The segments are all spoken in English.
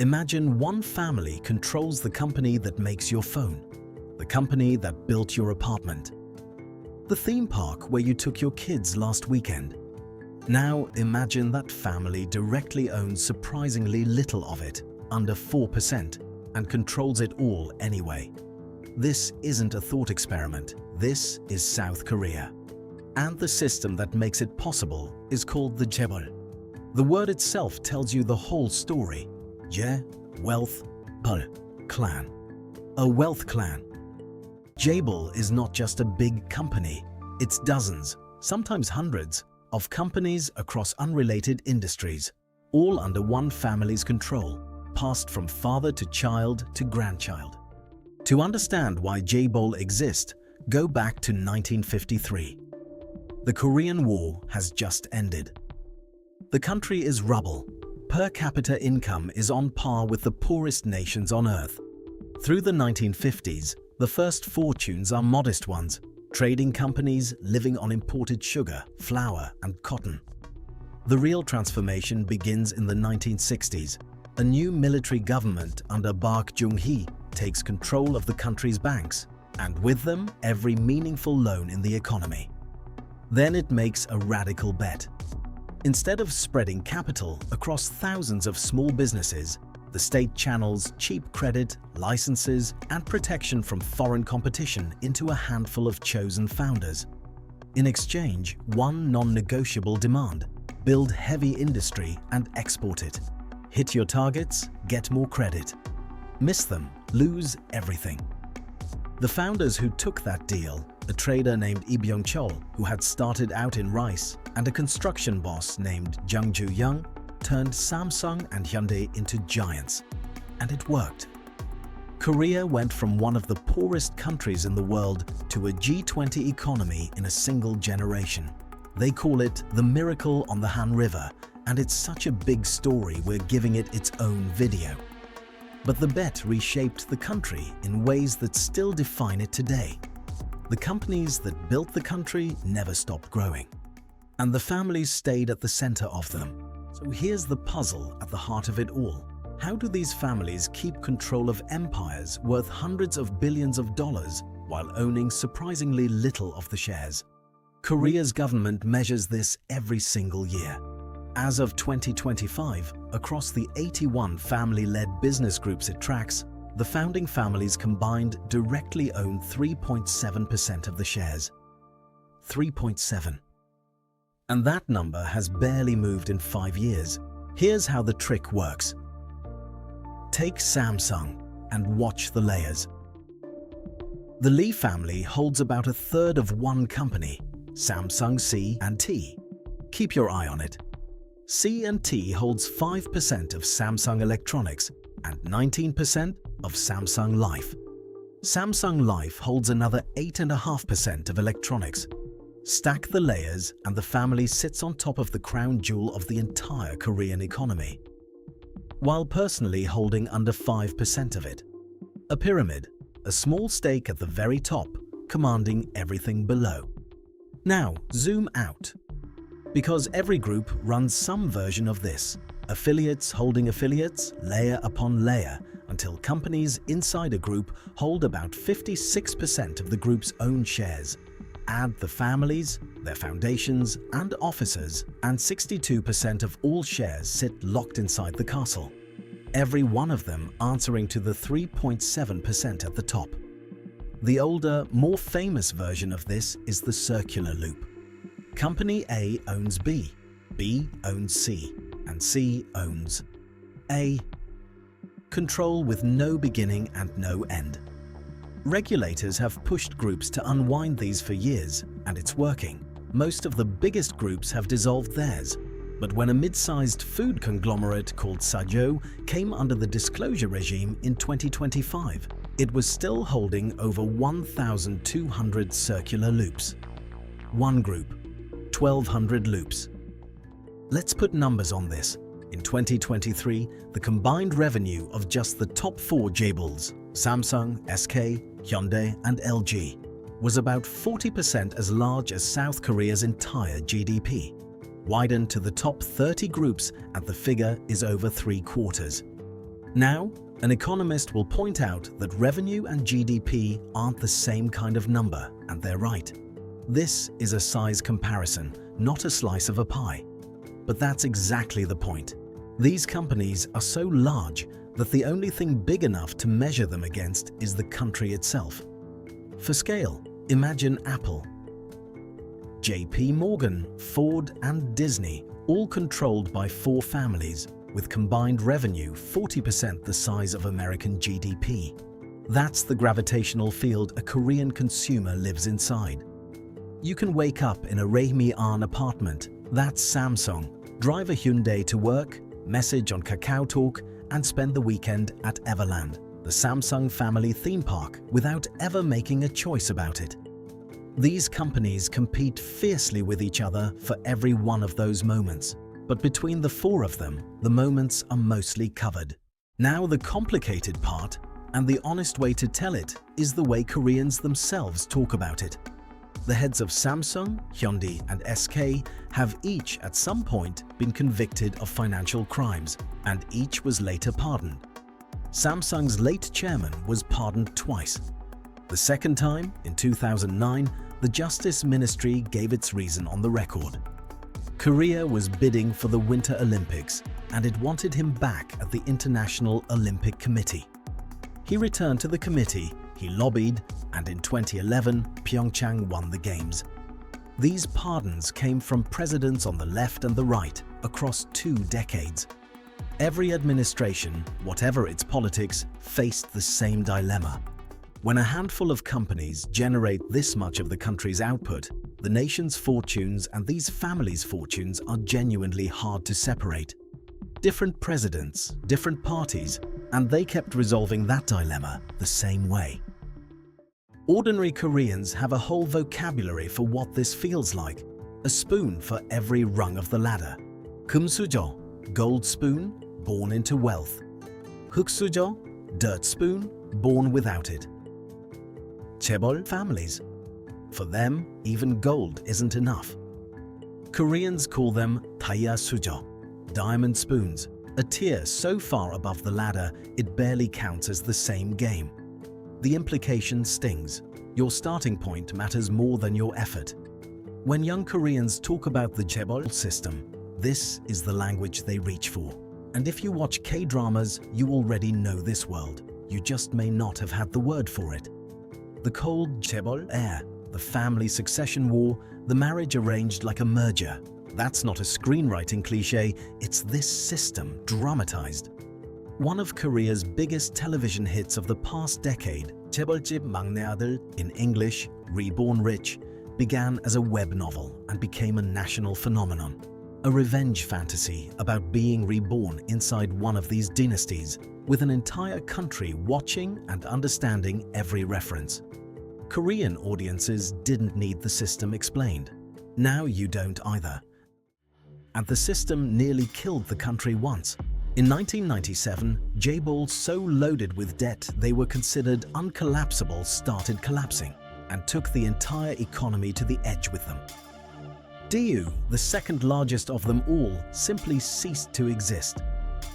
Imagine one family controls the company that makes your phone, the company that built your apartment, the theme park where you took your kids last weekend. Now imagine that family directly owns surprisingly little of it, under 4%, and controls it all anyway. This isn't a thought experiment, this is South Korea. And the system that makes it possible is called the Chaebol. The word itself tells you the whole story. Je, wealth, Bol, clan. A wealth clan. Chaebol is not just a big company, it's dozens, sometimes hundreds, of companies across unrelated industries, all under one family's control, passed from father to child to grandchild. To understand why Chaebol exist, go back to 1953. The Korean War has just ended. The country is rubble. Per capita income is on par with the poorest nations on earth. Through the 1950s, the first fortunes are modest ones, trading companies living on imported sugar, flour, and cotton. The real transformation begins in the 1960s. A new military government under Chung-hee takes control of the country's banks, and with them, every meaningful loan in the economy. Then it makes a radical bet. Instead of spreading capital across thousands of small businesses, the state channels cheap credit, licenses, and protection from foreign competition into a handful of chosen founders. In exchange, one non-negotiable demand: build heavy industry and export it. Hit your targets, get more credit. Miss them, lose everything. The founders who took that deal, a trader named Lee Byung-chol who had started out in rice, and a construction boss named Jung Joo-young, turned Samsung and Hyundai into giants. And it worked. Korea went from one of the poorest countries in the world to a G20 economy in a single generation. They call it the miracle on the Han River, and it's such a big story we're giving it its own video. But the bet reshaped the country in ways that still define it today. The companies that built the country never stopped growing, and the families stayed at the center of them. So here's the puzzle at the heart of it all. How do these families keep control of empires worth hundreds of billions of dollars while owning surprisingly little of the shares? Korea's government measures this every single year. As of 2025, across the 81 family-led business groups it tracks, the founding families combined directly own 3.7% of the shares. 3.7. And that number has barely moved in 5 years. Here's how the trick works. Take Samsung and watch the layers. The Lee family holds about a third of one company, Samsung C&T. Keep your eye on it. C&T holds 5% of Samsung Electronics and 19% of Samsung Life. Samsung Life holds another 8.5% of electronics. Stack the layers and the family sits on top of the crown jewel of the entire Korean economy, while personally holding under 5% of it. A pyramid, a small stake at the very top, commanding everything below. Now zoom out. Because every group runs some version of this, affiliates holding affiliates, layer upon layer, until companies inside a group hold about 56% of the group's own shares. Add the families, their foundations, and officers, and 62% of all shares sit locked inside the castle. Every one of them answering to the 3.7% at the top. The older, more famous version of this is the circular loop. Company A owns B, B owns C, and C owns A. Control with no beginning and no end. Regulators have pushed groups to unwind these for years, and it's working. Most of the biggest groups have dissolved theirs. But when a mid-sized food conglomerate called Sajo came under the disclosure regime in 2025, it was still holding over 1,200 circular loops. One group, 1,200 loops. Let's put numbers on this. In 2023, the combined revenue of just the top 4 Chaebols, Samsung, SK, Hyundai, and LG, was about 40% as large as South Korea's entire GDP. Widen to the top 30 groups and the figure is over 3/4. Now, an economist will point out that revenue and GDP aren't the same kind of number, and they're right. This is a size comparison, not a slice of a pie. But that's exactly the point. These companies are so large that the only thing big enough to measure them against is the country itself. For scale, imagine Apple, JP Morgan, Ford, and Disney, all controlled by 4 families, with combined revenue 40% the size of American GDP. That's the gravitational field a Korean consumer lives inside. You can wake up in a Raehmi-an apartment, that's Samsung, drive a Hyundai to work, message on KakaoTalk, and spend the weekend at Everland, the Samsung family theme park, without ever making a choice about it. These companies compete fiercely with each other for every one of those moments. But between the 4 of them, the moments are mostly covered. Now the complicated part, and the honest way to tell it, is the way Koreans themselves talk about it. The heads of Samsung, Hyundai, and SK have each at some point been convicted of financial crimes, and each was later pardoned. Samsung's late chairman was pardoned twice. The second time, in 2009, the Justice Ministry gave its reason on the record. Korea was bidding for the Winter Olympics, and it wanted him back at the International Olympic Committee. He returned to the committee, he lobbied, and in 2011, Pyeongchang won the Games. These pardons came from presidents on the left and the right across 2 decades. Every administration, whatever its politics, faced the same dilemma. When a handful of companies generate this much of the country's output, the nation's fortunes and these families' fortunes are genuinely hard to separate. Different presidents, different parties, and they kept resolving that dilemma the same way. Ordinary Koreans have a whole vocabulary for what this feels like, a spoon for every rung of the ladder. 금수저, gold spoon, born into wealth. 흙수저, dirt spoon, born without it. Chaebol, families. For them, even gold isn't enough. Koreans call them 다이아 수저, diamond spoons, a tier so far above the ladder it barely counts as the same game. The implication stings. Your starting point matters more than your effort. When young Koreans talk about the Chaebol system, this is the language they reach for. And if you watch K-dramas, you already know this world. You just may not have had the word for it. The cold Chaebol air, the family succession war, the marriage arranged like a merger. That's not a screenwriting cliché, it's this system dramatized. One of Korea's biggest television hits of the past decade, Chaebol집 막내 아들, in English, Reborn Rich, began as a web novel and became a national phenomenon. A revenge fantasy about being reborn inside one of these dynasties, with an entire country watching and understanding every reference. Korean audiences didn't need the system explained. Now you don't either. And the system nearly killed the country once. In 1997, Chaebols so loaded with debt they were considered uncollapsible started collapsing and took the entire economy to the edge with them. DU, the second largest of them all, simply ceased to exist.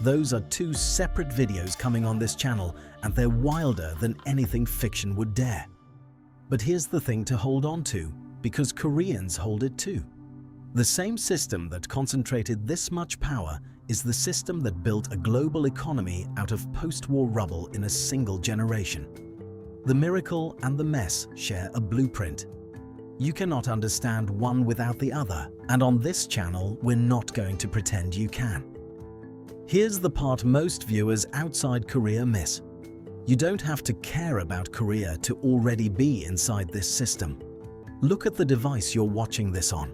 Those are 2 separate videos coming on this channel, and they're wilder than anything fiction would dare. But here's the thing to hold on to, because Koreans hold it too. The same system that concentrated this much power is the system that built a global economy out of post-war rubble in a single generation. The miracle and the mess share a blueprint. You cannot understand one without the other, and on this channel, we're not going to pretend you can. Here's the part most viewers outside Korea miss. You don't have to care about Korea to already be inside this system. Look at the device you're watching this on.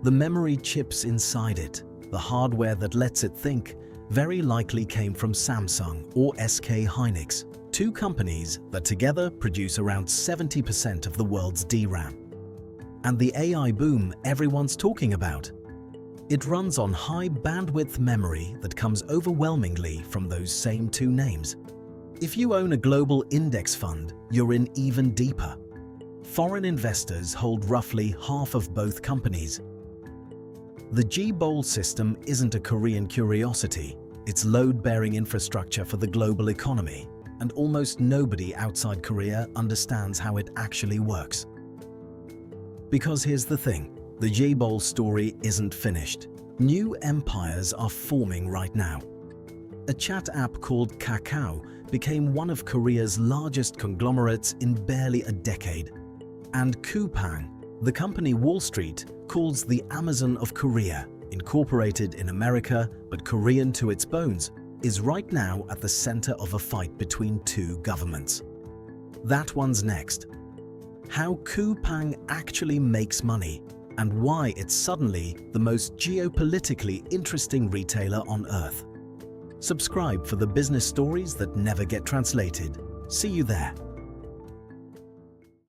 The memory chips inside it, the hardware that lets it think, very likely came from Samsung or SK Hynix, 2 companies that together produce around 70% of the world's DRAM. And the AI boom everyone's talking about. It runs on high bandwidth memory that comes overwhelmingly from those same 2 names. If you own a global index fund, you're in even deeper. Foreign investors hold roughly half of both companies. The Chaebol system isn't a Korean curiosity, It's load-bearing infrastructure for the global economy, and almost nobody outside Korea understands how it actually works. Because here's the thing, the Chaebol story isn't finished. New empires are forming right now. A chat app called Kakao became one of Korea's largest conglomerates in barely a decade. And Coupang, the company Wall Street calls the Amazon of Korea, incorporated in America but Korean to its bones, is right now at the center of a fight between two governments. That one's next. How Coupang actually makes money and why it's suddenly the most geopolitically interesting retailer on earth. Subscribe for the business stories that never get translated. See you there.